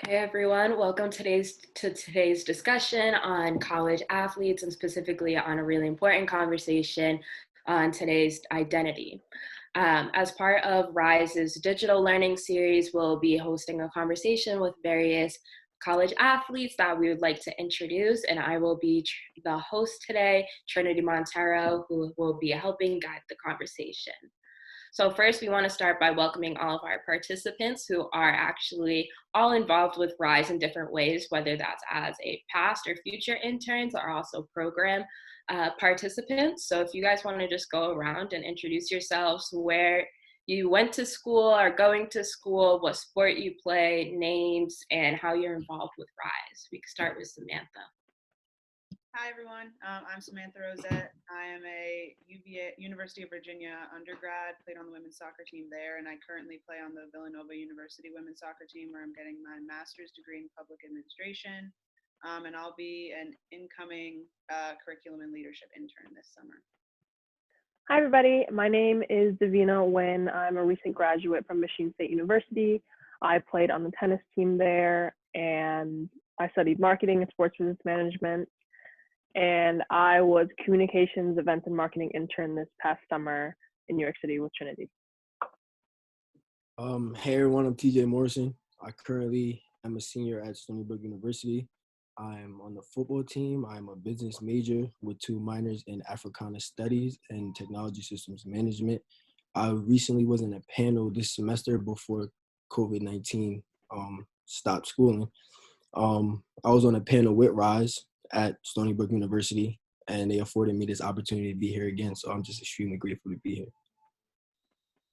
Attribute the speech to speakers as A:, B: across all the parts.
A: Okay, everyone, welcome to today's discussion on college athletes and specifically on a really important conversation on today's identity. As part of RISE's digital learning series, we'll be hosting a conversation with various college athletes that we would like to introduce, and I will be the host today, Trinity Montero, who will be helping guide the conversation. So first, we want to start by welcoming all of our participants who are actually all involved with RISE in different ways, whether that's as a past or future interns or also program participants. So if you guys want to just go around and introduce yourselves, where you went to school or going to school, what sport you play, names, and how you're involved with RISE. We can start with Samantha.
B: Hi, everyone. I'm Samantha Rosette. I am a University of Virginia undergrad, played on the women's soccer team there, and I currently play on the Villanova University women's soccer team where I'm getting my master's degree in public administration, and I'll be an incoming curriculum and leadership intern this summer.
C: Hi, everybody. My name is Davina Nguyen. I'm a recent graduate from Michigan State University. I played on the tennis team there, and I studied marketing and sports business management. And I was communications, events, and marketing intern this past summer in New York City with Trinity.
D: Hey everyone, I'm TJ Morrison. I currently am a senior at Stony Brook University. I'm on the football team. I'm a business major with 2 minors in Africana Studies and Technology Systems Management. I recently was in a panel this semester before COVID-19 stopped schooling. I was on a panel with RISE at Stony Brook University, and they afforded me this opportunity to be here again. So I'm just extremely grateful to be here.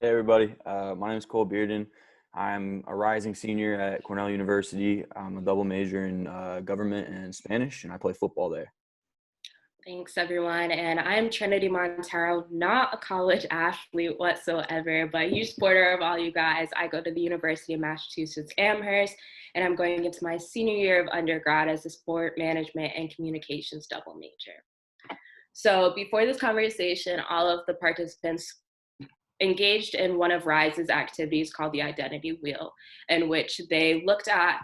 E: Hey everybody, my name is Cole Bearden. I'm a rising senior at Cornell University. I'm a double major in government and Spanish, and I play football there.
A: Thanks, everyone. And I'm Trinity Montero, not a college athlete whatsoever, but a huge supporter of all you guys. I go to the University of Massachusetts Amherst, and I'm going into my senior year of undergrad as a sport management and communications double major. So before this conversation, all of the participants engaged in one of RISE's activities called the Identity Wheel, in which they looked at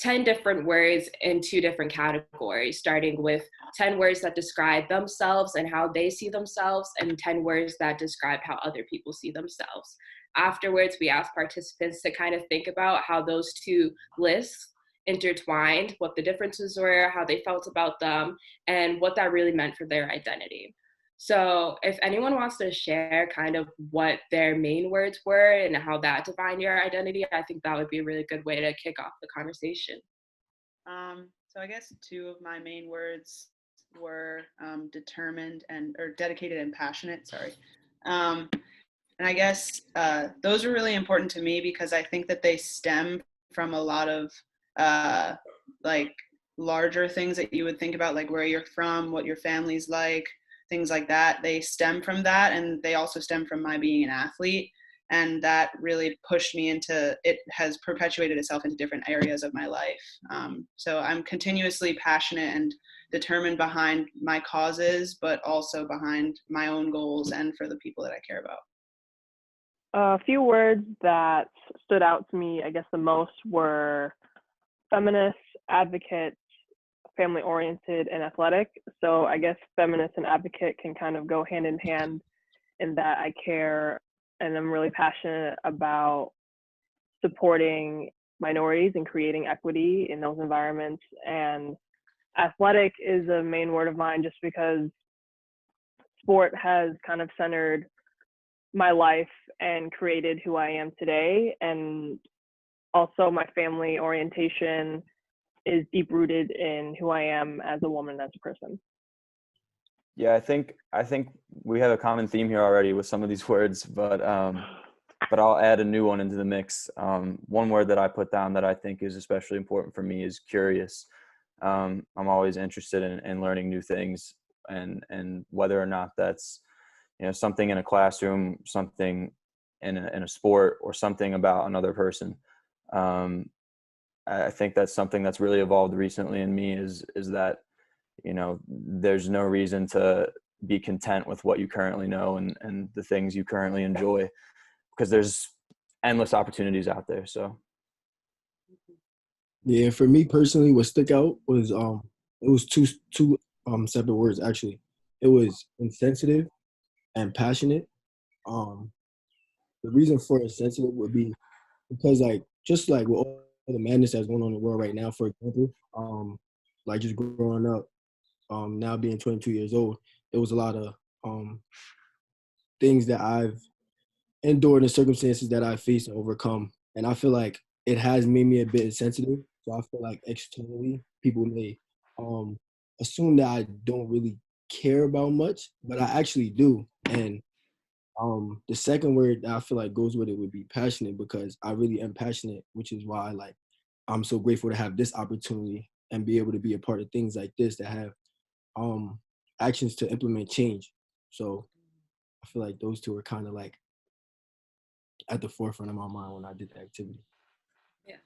A: 10 different words in 2 different categories, starting with 10 words that describe themselves and how they see themselves, and 10 words that describe how other people see themselves. Afterwards, we asked participants to kind of think about how those 2 lists intertwined, what the differences were, how they felt about them, and what that really meant for their identity. So if anyone wants to share kind of what their main words were and how that defined your identity, I think that would be a really good way to kick off the conversation.
B: So I guess 2 of my main words were determined or dedicated and passionate. Sorry. And I guess those are really important to me because I think that they stem from a lot of like larger things that you would think about, like where you're from, what your family's like, things like that. They stem from that, and they also stem from my being an athlete, and that really pushed me into it, has perpetuated itself into different areas of my life. So I'm continuously passionate and determined behind my causes, but also behind my own goals and for the people that I care about.
C: A few words that stood out to me, I guess the most, were feminist, advocate, family-oriented, and athletic. So I guess feminist and advocate can kind of go hand in hand in that I care and I'm really passionate about supporting minorities and creating equity in those environments. And athletic is a main word of mine just because sport has kind of centered my life and created who I am today. And also my family orientation is deep rooted in who I am as a woman, as a person.
E: Yeah, I think we have a common theme here already with some of these words, but I'll add a new one into the mix. One word that I put down that I think is especially important for me is curious. I'm always interested in learning new things, and whether or not that's something in a classroom, something in a sport, or something about another person. I think that's something that's really evolved recently in me is that, there's no reason to be content with what you currently know and the things you currently enjoy, because there's endless opportunities out there. So
D: Yeah, for me personally, what stuck out was it was two separate words actually. It was insensitive and passionate. Um, the reason for insensitive would be because like just like with all the madness that's going on in the world right now, for example, like just growing up, now being 22 years old, it was a lot of um things that I've endured and circumstances that I face and overcome. And I feel like it has made me a bit insensitive. So I feel like externally people may um assume that I don't really care about much, but I actually do. And the second word that I feel like goes with it would be passionate because I really am passionate, which is why like I'm so grateful to have this opportunity and be able to be a part of things like this that have um actions to implement change. So I feel like those two are kind of like at the forefront of my mind when I did the activity.
A: Yeah.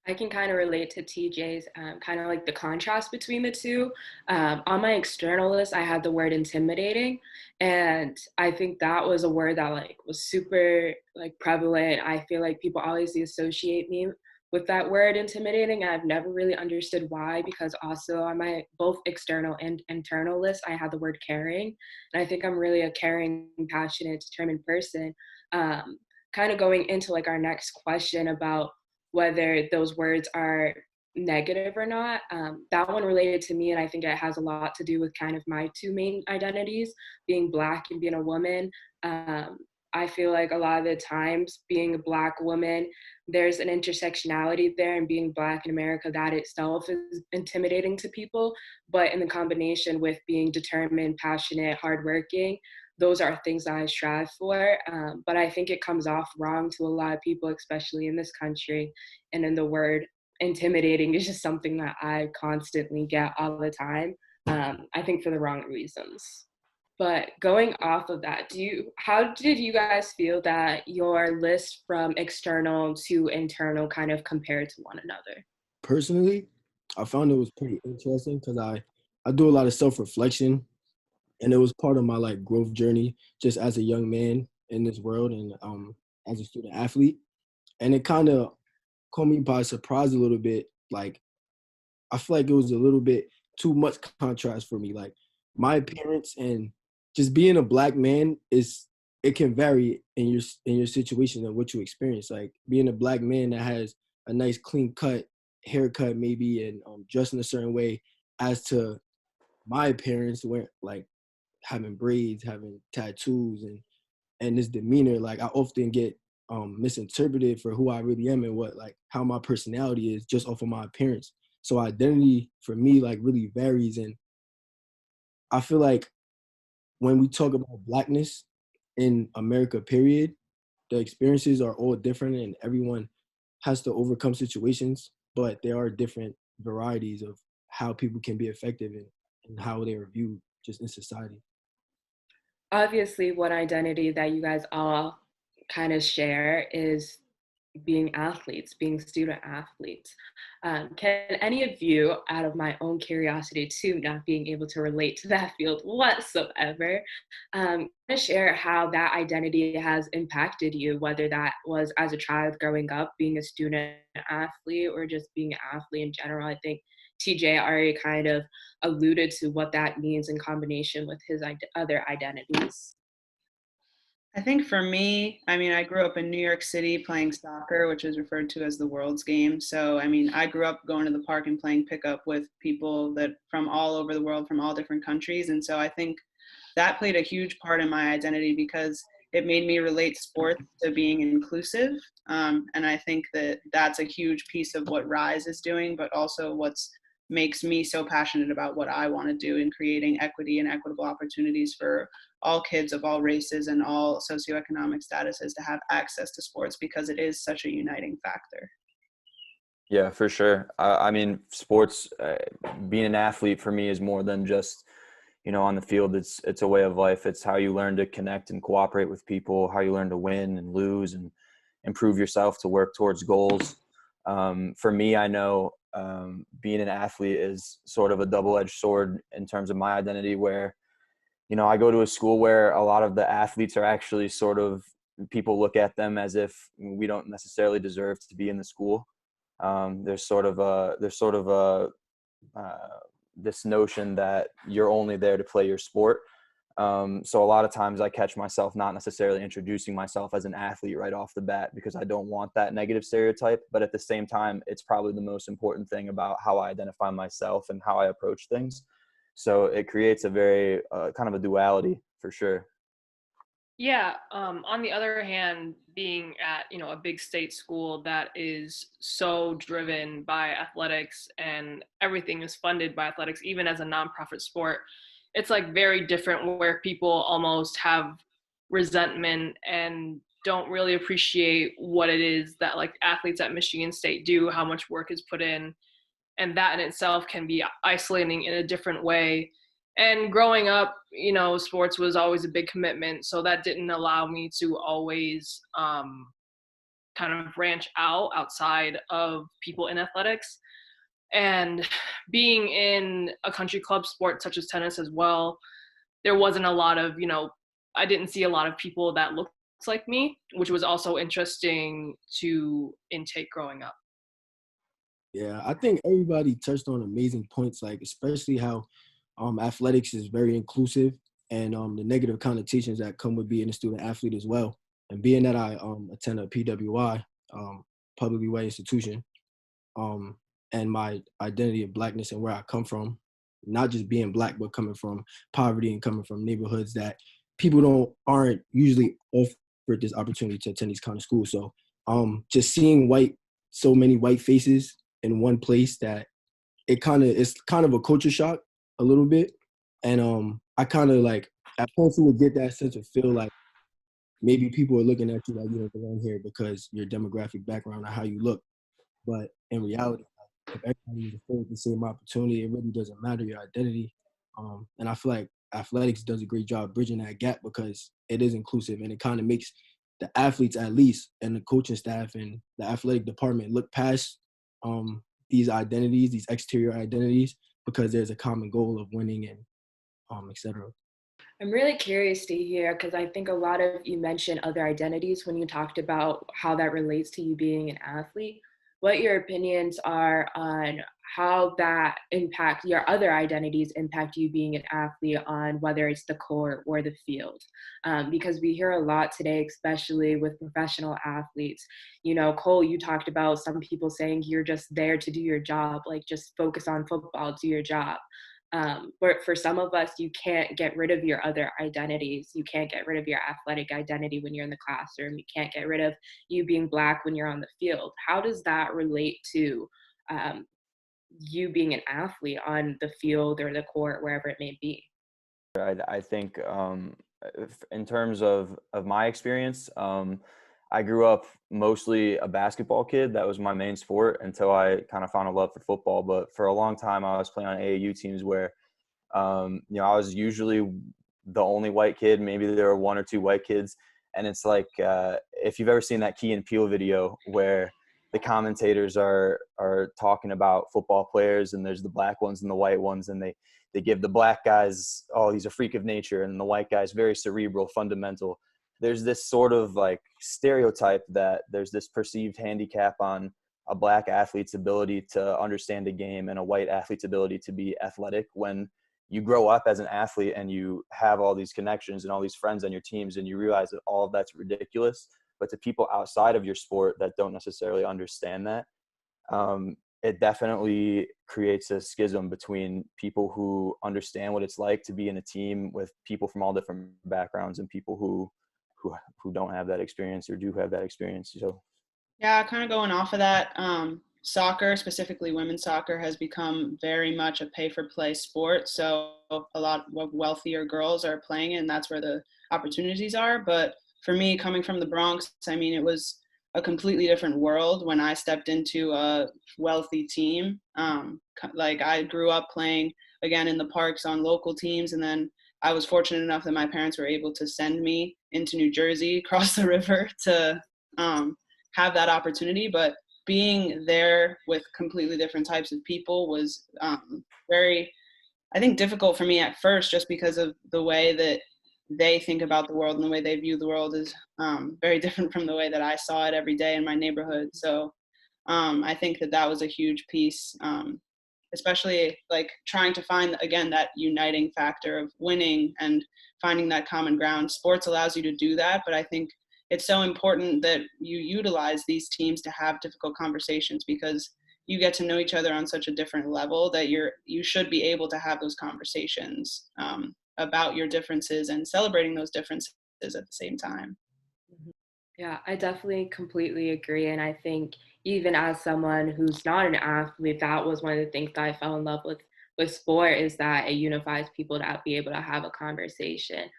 A: I can kind of relate to TJ's kind of like the contrast between the two. On my external list, I had the word intimidating, and I think that was a word that like was super like prevalent. I feel like people always associate me with that word intimidating. I've never really understood why, because also on my both external and internal list, I had the word caring, and I think I'm really a caring, passionate, determined person. Um, Kind of going into like our next question about whether those words are negative or not. That one related to me, and I think it has a lot to do with kind of my two main identities, being Black and being a woman. Um, I feel like a lot of the times, being a Black woman, there's an intersectionality there, and being Black in America, that itself is intimidating to people. But in the combination with being determined, passionate, hardworking, those are things that I strive for. But I think it comes off wrong to a lot of people, especially in this country. And then the word intimidating is just something that I constantly get all the time. I think for the wrong reasons. But going off of that, how did you guys feel that your list from external to internal kind of compared to one another?
D: Personally, I found it was pretty interesting because I do a lot of self-reflection and it was part of my like growth journey just as a young man in this world and as a student athlete. And it kind of caught me by surprise a little bit. Like I feel like it was a little bit too much contrast for me. Like my appearance and just being a Black man is it can vary in your situation and what you experience. Like being a Black man that has a nice clean cut haircut maybe and dressed in a certain way as to my appearance where like having braids, having tattoos and this demeanor, like I often get misinterpreted for who I really am and what like how my personality is just off of my appearance. So identity for me like really varies and I feel like when we talk about Blackness in America, period, the experiences are all different and everyone has to overcome situations, but there are different varieties of how people can be effective and how they are viewed just in society.
A: Obviously, one identity that you guys all kind of share is being athletes, being student athletes. Can any of you, out of my own curiosity too, not being able to relate to that field whatsoever, share how that identity has impacted you, whether that was as a child growing up, being a student athlete, or just being an athlete in general? I think TJ already kind of alluded to what that means in combination with his other identities.
B: I think for me, I mean, I grew up in New York City playing soccer, which is referred to as the world's game. So, I mean, I grew up going to the park and playing pickup with people that from all over the world, from all different countries. And so I think that played a huge part in my identity because it made me relate sports to being inclusive. And I think that that's a huge piece of what Rise is doing, but also what's makes me so passionate about what I want to do in creating equity and equitable opportunities for all kids of all races and all socioeconomic statuses to have access to sports because it is such a uniting factor.
E: Yeah, for sure. I mean, sports, being an athlete for me is more than just, on the field. It's a way of life. It's how you learn to connect and cooperate with people, how you learn to win and lose and improve yourself to work towards goals. For me, I know being an athlete is sort of a double-edged sword in terms of my identity where, I go to a school where a lot of the athletes are actually sort of, people look at them as if we don't necessarily deserve to be in the school. There's sort of a this notion that you're only there to play your sport. So a lot of times I catch myself not necessarily introducing myself as an athlete right off the bat because I don't want that negative stereotype. But at the same time, it's probably the most important thing about how I identify myself and how I approach things. So it creates a very kind of a duality for sure.
F: Yeah. On the other hand, being at, a big state school that is so driven by athletics and everything is funded by athletics, even as a nonprofit sport, it's like very different where people almost have resentment and don't really appreciate what it is that like athletes at Michigan State do, how much work is put in, and that in itself can be isolating in a different way. And growing up, sports was always a big commitment, so that didn't allow me to always kind of branch outside of people in athletics. And being in a country club sport such as tennis as well, there wasn't a lot of, I didn't see a lot of people that looked like me, which was also interesting to intake growing up.
D: Yeah, I think everybody touched on amazing points, like especially how athletics is very inclusive and the negative connotations that come with being a student athlete as well. And being that I attend a PWI, publicly way institution, and my identity of Blackness and where I come from, not just being Black, but coming from poverty and coming from neighborhoods that people aren't usually offered this opportunity to attend these kind of schools. So just seeing so many white faces in one place, that it's kind of a culture shock a little bit. And I kind of like, at first you would get that sense of feel like maybe people are looking at you like you don't belong here because your demographic background or how you look. But in reality, if everybody is afforded the same opportunity, it really doesn't matter your identity. And I feel like athletics does a great job bridging that gap because it is inclusive and it kind of makes the athletes at least and the coaching staff and the athletic department look past these identities, these exterior identities, because there's a common goal of winning and et cetera.
A: I'm really curious to hear, because I think a lot of you mentioned other identities when you talked about how that relates to you being an athlete. What your opinions are on how that impact your other identities impact you being an athlete on whether it's the court or the field. Because we hear a lot today, especially with professional athletes. Cole, you talked about some people saying you're just there to do your job, like just focus on football, do your job. But for some of us, you can't get rid of your other identities. You can't get rid of your athletic identity when you're in the classroom. You can't get rid of you being Black when you're on the field. How does that relate to you being an athlete on the field or the court, wherever it may be?
E: I think in terms of my experience, I grew up mostly a basketball kid. That was my main sport until I kind of found a love for football. But for a long time, I was playing on AAU teams where, I was usually the only white kid. Maybe there were one or two white kids. And it's like, if you've ever seen that Key and Peele video where the commentators are talking about football players and there's the Black ones and the white ones, and they give the Black guys, oh, he's a freak of nature, and the white guys very cerebral, fundamental. There's this sort of like stereotype that there's this perceived handicap on a Black athlete's ability to understand a game and a white athlete's ability to be athletic. When you grow up as an athlete and you have all these connections and all these friends on your teams, and you realize that all of that's ridiculous, but to people outside of your sport that don't necessarily understand that, it definitely creates a schism between people who understand what it's like to be in a team with people from all different backgrounds and people who don't have that experience or do have that experience. So
B: yeah, kind of going off of that, soccer, specifically women's soccer, has become very much a pay-for-play sport. So a lot of wealthier girls are playing it, and that's where the opportunities are. But for me, coming from the Bronx, I mean, it was a completely different world when I stepped into a wealthy team. Like I grew up playing, again, in the parks on local teams, and then I was fortunate enough that my parents were able to send me into New Jersey, across the river, to have that opportunity. But being there with completely different types of people was very, I think, difficult for me at first, just because of the way that they think about the world and the way they view the world is very different from the way that I saw it every day in my neighborhood. So I think that was a huge piece, especially like trying to find, again, that uniting factor of winning and finding that common ground. Sports allows you to do that, but I think it's so important that you utilize these teams to have difficult conversations, because you get to know each other on such a different level that you should be able to have those conversations about your differences and celebrating those differences at the same time.
A: Yeah, I definitely completely agree. And I think even as someone who's not an athlete, that was one of the things that I fell in love with sport, is that it unifies people to be able to have a conversation.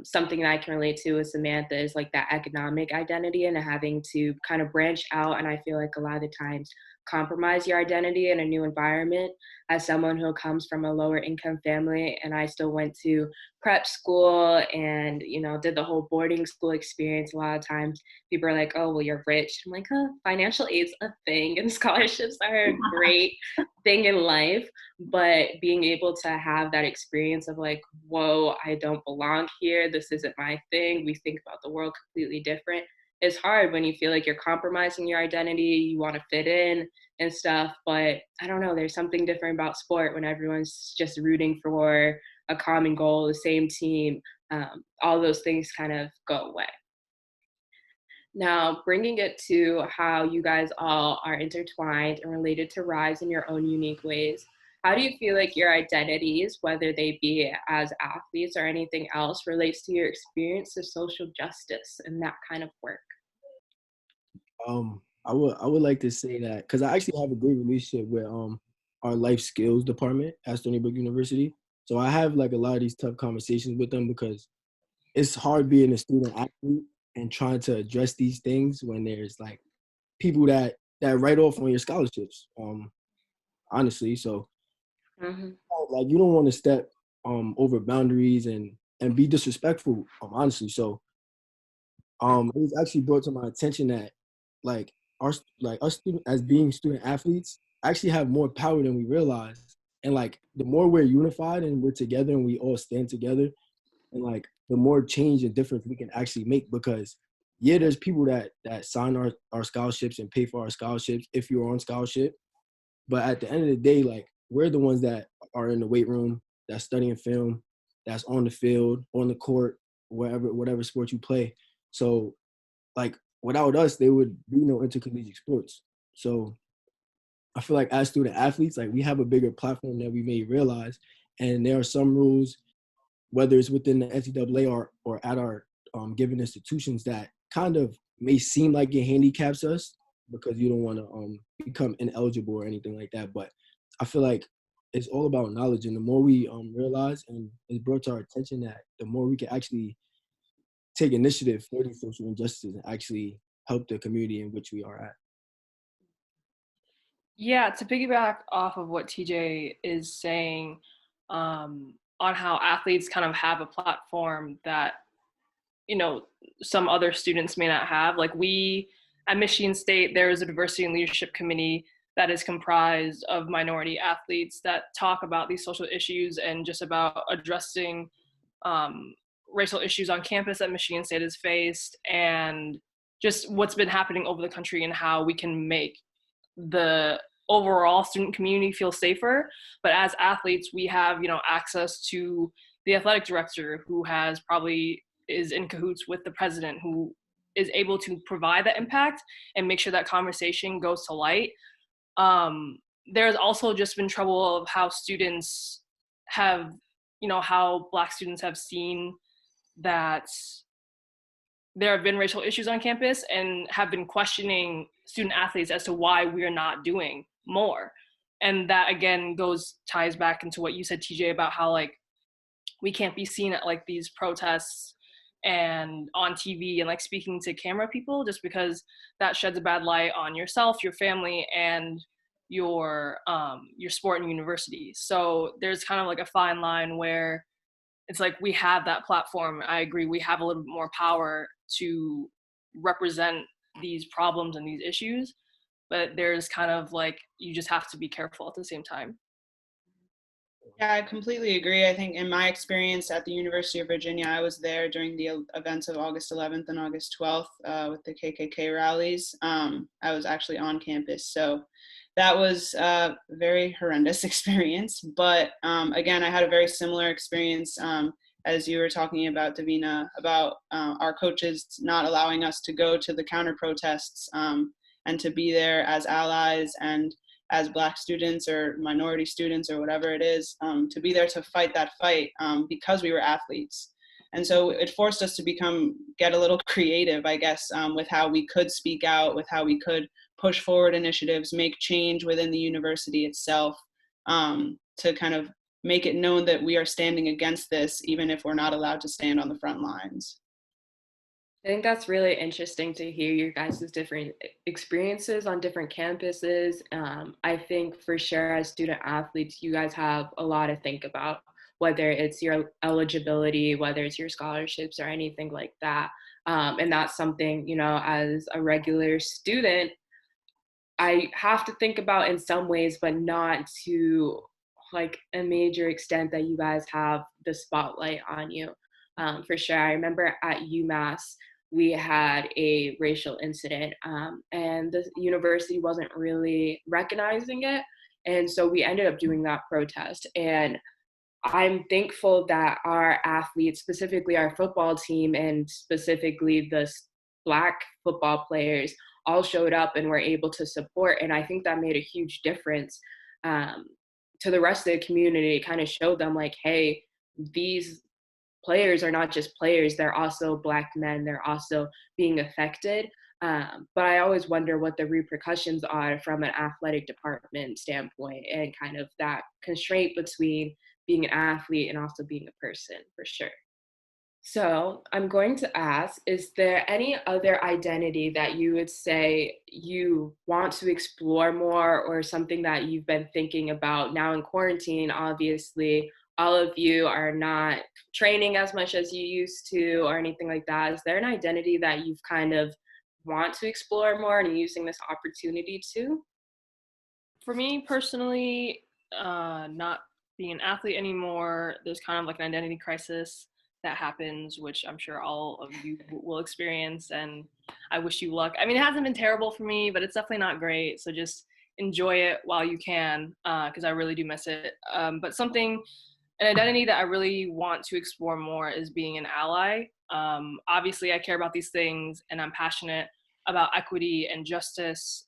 A: Something that I can relate to with Samantha is like that economic identity and having to kind of branch out. And I feel like a lot of the times compromise your identity in a new environment. As someone who comes from a lower income family, and I still went to prep school and did the whole boarding school experience, a lot of times people are like, oh well, you're rich. I'm like, huh, financial aid's a thing and scholarships are a great thing in life, but being able to have that experience of like, whoa, I don't belong here, this isn't my thing, we think about the world completely different, is hard when you feel like you're compromising your identity, you want to fit in and stuff. But I don't know, there's something different about sport when everyone's just rooting for a common goal, the same team. All those things kind of go away. Now, bringing it to how you guys all are intertwined and related to Rise in your own unique ways, how do you feel like your identities, whether they be as athletes or anything else, relates to your experience of social justice and that kind of work?
D: I would like to say that because I actually have a great relationship with our life skills department at Stony Brook University. So I have like a lot of these tough conversations with them because it's hard being a student athlete and trying to address these things when there's like people that write off on your scholarships. Honestly, so
A: Mm-hmm.
D: like you don't want to step over boundaries and be disrespectful. Honestly, so it was actually brought to my attention that like us student as being student athletes actually have more power than we realize. And like the more we're unified and we're together and we all stand together, and like the more change and difference we can actually make. Because yeah, there's people that sign our scholarships and pay for our scholarships if you're on scholarship. But at the end of the day, like we're the ones that are in the weight room, that's studying film, that's on the field, on the court, whatever sport you play. So like without us, there would be no intercollegiate sports. So I feel like as student athletes, like we have a bigger platform that we may realize. And there are some rules, whether it's within the NCAA or at our given institutions, that kind of may seem like it handicaps us because you don't want to become ineligible or anything like that. But I feel like it's all about knowledge, and the more we realize and it's brought to our attention, that the more we can actually take initiative for these social injustices and actually help the community in which we are at.
F: Yeah, to piggyback off of what TJ is saying, on how athletes kind of have a platform that, you know, some other students may not have. Like we at Michigan State, there is a diversity and leadership committee that is comprised of minority athletes that talk about these social issues and just about addressing um, racial issues on campus that Michigan State has faced, and just what's been happening over the country and how we can make the overall student community feel safer. But as athletes, we have, you know, access to the athletic director who has probably is in cahoots with the president, who is able to provide that impact and make sure that conversation goes to light. There's also just been trouble of how students have, you know, how Black students have seen that there have been racial issues on campus and have been questioning student athletes as to why we are not doing more. And that again ties back into what you said, TJ, about how like we can't be seen at like these protests and on TV and like speaking to camera people, just because that sheds a bad light on yourself, your family, and your sport and university. So there's kind of like a fine line where it's like we have that platform. I agree, we have a little bit more power to represent these problems and these issues, but there's kind of like you just have to be careful at the same time.
B: Yeah, I completely agree. I think in my experience at the University of Virginia, I was there during the events of August 11th and August 12th with the KKK rallies. I was actually on campus. So that was a very horrendous experience. But again, I had a very similar experience as you were talking about, Davina, about our coaches not allowing us to go to the counter protests and to be there as allies and as Black students or minority students or whatever it is, to be there to fight that fight because we were athletes. And so it forced us to get a little creative, I guess, with how we could speak out, with how we could push forward initiatives, make change within the university itself, to kind of make it known that we are standing against this, even if we're not allowed to stand on the front lines.
A: I think that's really interesting to hear your guys' different experiences on different campuses. I think for sure as student athletes, you guys have a lot to think about, whether it's your eligibility, whether it's your scholarships or anything like that. And that's something, you know, as a regular student, I have to think about in some ways, but not to like a major extent that you guys have the spotlight on you. For sure. I remember at UMass, we had a racial incident, and the university wasn't really recognizing it. And so we ended up doing that protest. And I'm thankful that our athletes, specifically our football team and specifically the Black football players, all showed up and were able to support. And I think that made a huge difference um, to the rest of the community. It kind of showed them like, hey, these players are not just players, they're also Black men, they're also being affected. But I always wonder what the repercussions are from an athletic department standpoint and kind of that constraint between being an athlete and also being a person, for sure. So I'm going to ask, is there any other identity that you would say you want to explore more or something that you've been thinking about now in quarantine? Obviously, all of you are not training as much as you used to or anything like that. Is there an identity that you've kind of want to explore more and using this opportunity to?
F: For me personally, not being an athlete anymore, there's kind of like an identity crisis that happens, which I'm sure all of you will experience. And I wish you luck. I mean, it hasn't been terrible for me, but it's definitely not great. So just enjoy it while you can, because I really do miss it. But an identity that I really want to explore more is being an ally. Obviously, I care about these things and I'm passionate about equity and justice,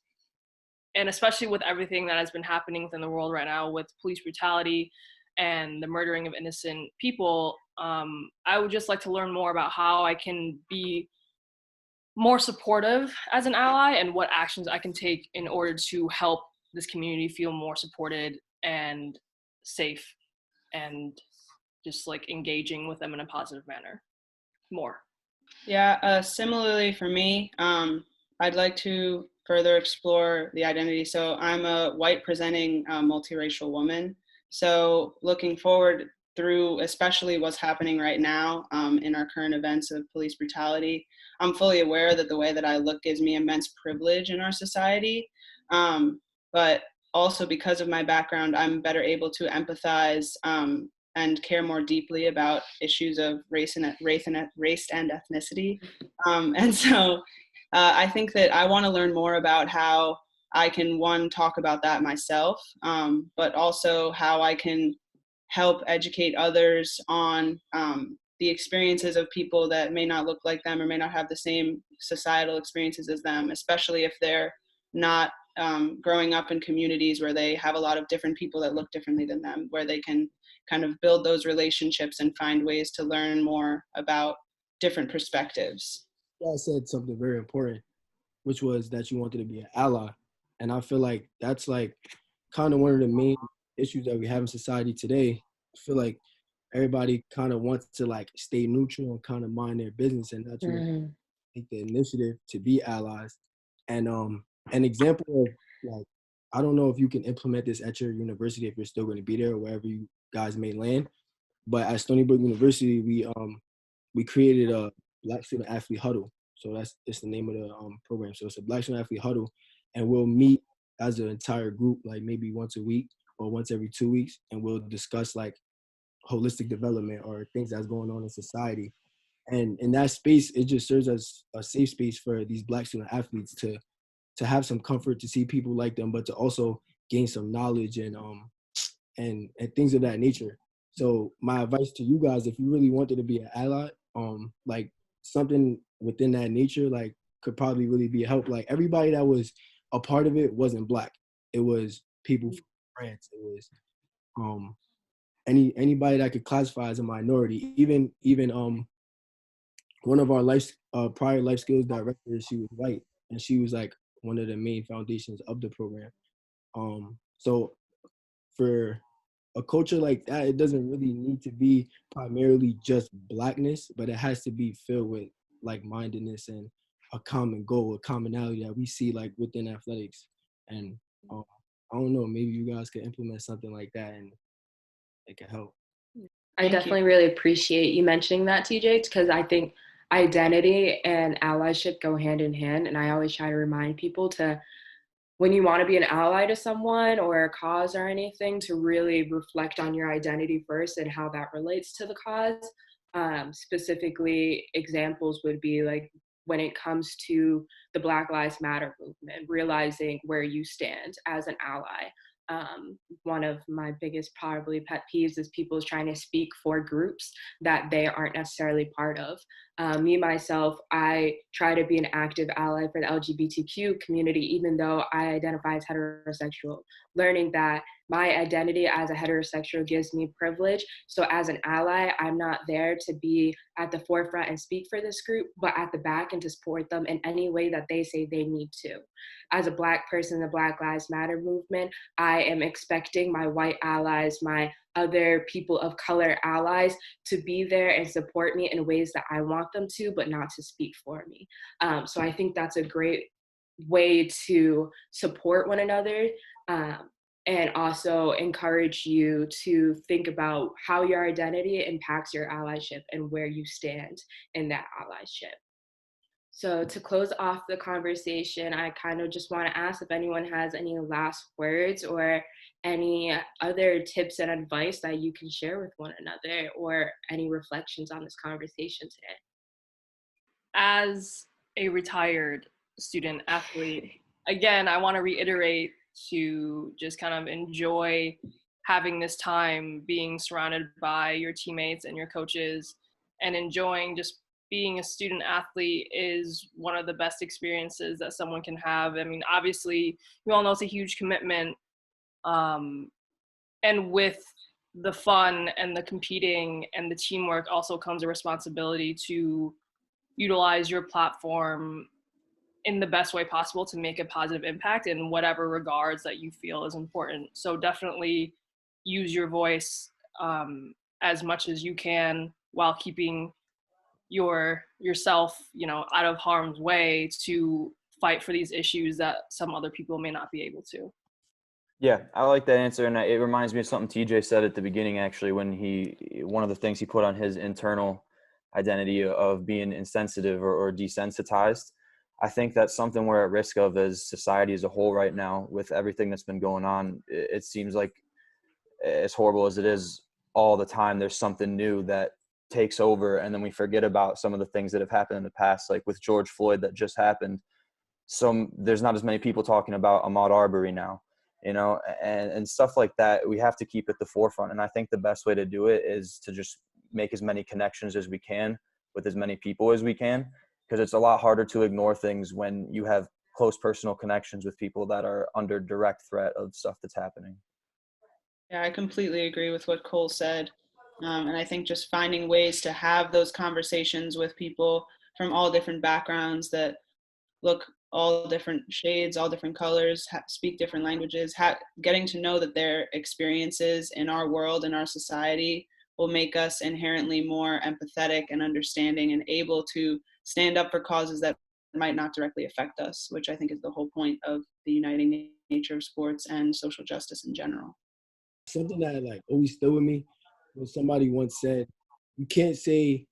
F: and especially with everything that has been happening within the world right now with police brutality and the murdering of innocent people, I would just like to learn more about how I can be more supportive as an ally and what actions I can take in order to help this community feel more supported and safe and just like engaging with them in a positive manner more.
B: Yeah, similarly for me, I'd like to further explore the identity. So I'm a white presenting multiracial woman. So looking forward through especially what's happening right now in our current events of police brutality, I'm fully aware that the way that I look gives me immense privilege in our society. But also because of my background, I'm better able to empathize and care more deeply about issues of race and ethnicity. And so I think that I want to learn more about how I can, one, talk about that myself, but also how I can help educate others on the experiences of people that may not look like them or may not have the same societal experiences as them, especially if they're not growing up in communities where they have a lot of different people that look differently than them, where they can kind of build those relationships and find ways to learn more about different perspectives.
D: I said something very important, which was that you wanted to be an ally. And I feel like that's like kind of one of the main issues that we have in society today. I feel like everybody kind of wants to like stay neutral and kind of mind their business and not to take the initiative to be allies. And an example of like, I don't know if you can implement this at your university if you're still going to be there or wherever you guys may land. But at Stony Brook University, we created a Black Student Athlete Huddle. So that's the name of the program. So it's a Black Student Athlete Huddle, and we'll meet as an entire group, like maybe once a week or once every 2 weeks, and we'll discuss like holistic development or things that's going on in society. And in that space, it just serves as a safe space for these Black student athletes to have some comfort, to see people like them, but to also gain some knowledge and things of that nature. So my advice to you guys, if you really wanted to be an ally, like something within that nature, like could probably really be a help. Like everybody that was a part of it wasn't Black. It was people from France. It was anybody that could classify as a minority. Even one of our prior life skills directors, she was white, and she was like one of the main foundations of the program. So for a culture like that, it doesn't really need to be primarily just Blackness, but it has to be filled with like-mindedness and a common goal, a commonality that we see like within athletics. And um, I don't know, maybe you guys could implement something like that and it could help.
A: I definitely really appreciate you mentioning that, TJ, because I think identity and allyship go hand in hand. And I always try to remind people to, when you want to be an ally to someone or a cause or anything, to really reflect on your identity first and how that relates to the cause. Specifically, examples would be like when it comes to the Black Lives Matter movement, realizing where you stand as an ally. One of my biggest probably pet peeves is people trying to speak for groups that they aren't necessarily part of. Me, myself, I try to be an active ally for the LGBTQ community, even though I identify as heterosexual, learning that my identity as a heterosexual gives me privilege. So as an ally, I'm not there to be at the forefront and speak for this group, but at the back and to support them in any way that they say they need to. As a Black person in the Black Lives Matter movement, I am expecting my white allies, my other people of color allies to be there and support me in ways that I want them to, but not to speak for me. So I think that's a great way to support one another, and also encourage you to think about how your identity impacts your allyship and where you stand in that allyship. So to close off the conversation, I kind of just want to ask if anyone has any last words or any other tips and advice that you can share with one another, or any reflections on this conversation today.
F: As a retired student athlete, again, I want to reiterate to just kind of enjoy having this time being surrounded by your teammates and your coaches, and enjoying just being a student athlete is one of the best experiences that someone can have. I mean, obviously, you all know it's a huge commitment. And with the fun and the competing and the teamwork also comes a responsibility to utilize your platform in the best way possible to make a positive impact in whatever regards that you feel is important. So definitely use your voice as much as you can while keeping yourself, out of harm's way to fight for these issues that some other people may not be able to.
E: Yeah, I like that answer, and it reminds me of something TJ said at the beginning, actually, when one of the things he put on his internal identity of being insensitive or desensitized. I think that's something we're at risk of as society as a whole right now with everything that's been going on. It seems like, as horrible as it is, all the time there's something new that takes over, and then we forget about some of the things that have happened in the past, like with George Floyd that just happened. There's not as many people talking about Ahmaud Arbery now, and stuff like that. We have to keep at the forefront, and I think the best way to do it is to just make as many connections as we can with as many people as we can, because it's a lot harder to ignore things when you have close personal connections with people that are under direct threat of stuff that's happening.
B: Yeah, I completely agree with what Cole said. And I think just finding ways to have those conversations with people from all different backgrounds that look all different shades, all different colors, speak different languages, getting to know that their experiences in our world and our society will make us inherently more empathetic and understanding and able to stand up for causes that might not directly affect us, which I think is the whole point of the uniting nature of sports and social justice in general.
D: Something that like always stood with me was somebody once said, you can't say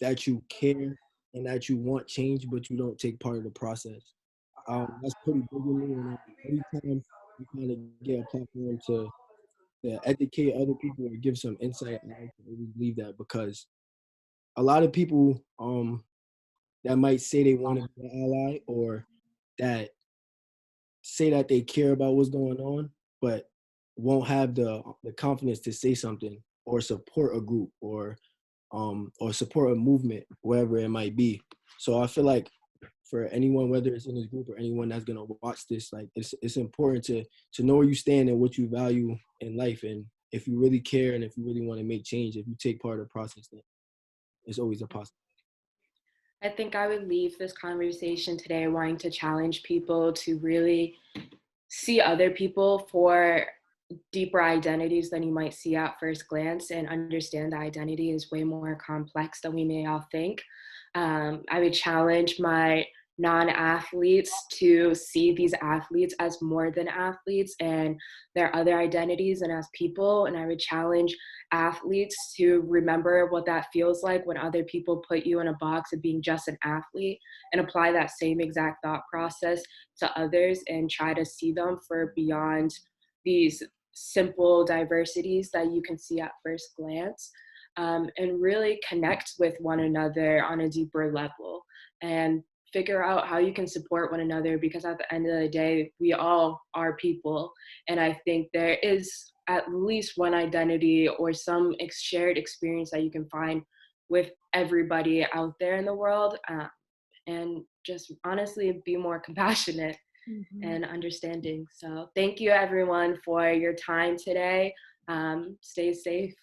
D: that you care and that you want change, but you don't take part of the process. That's pretty big with me. And every time you kind of get a platform to to educate other people or give some insight. I like to always believe that because a lot of people that might say they want to be an ally or that say that they care about what's going on, but won't have the confidence to say something or support a group or support a movement, wherever it might be. So I feel like for anyone, whether it's in this group or anyone that's gonna watch this, like it's important to know where you stand and what you value in life, and if you really care and if you really want to make change, if you take part of the process, then it's always a possibility.
A: I think I would leave this conversation today wanting to challenge people to really see other people for deeper identities than you might see at first glance and understand that identity is way more complex than we may all think. I would challenge my non-athletes to see these athletes as more than athletes and their other identities and as people. And I would challenge athletes to remember what that feels like when other people put you in a box of being just an athlete and apply that same exact thought process to others and try to see them for beyond these simple diversities that you can see at first glance, and really connect with one another on a deeper level and figure out how you can support one another, because at the end of the day, we all are people. And I think there is at least one identity or some shared experience that you can find with everybody out there in the world, and just honestly be more compassionate and understanding. So thank you everyone for your time today. Stay safe.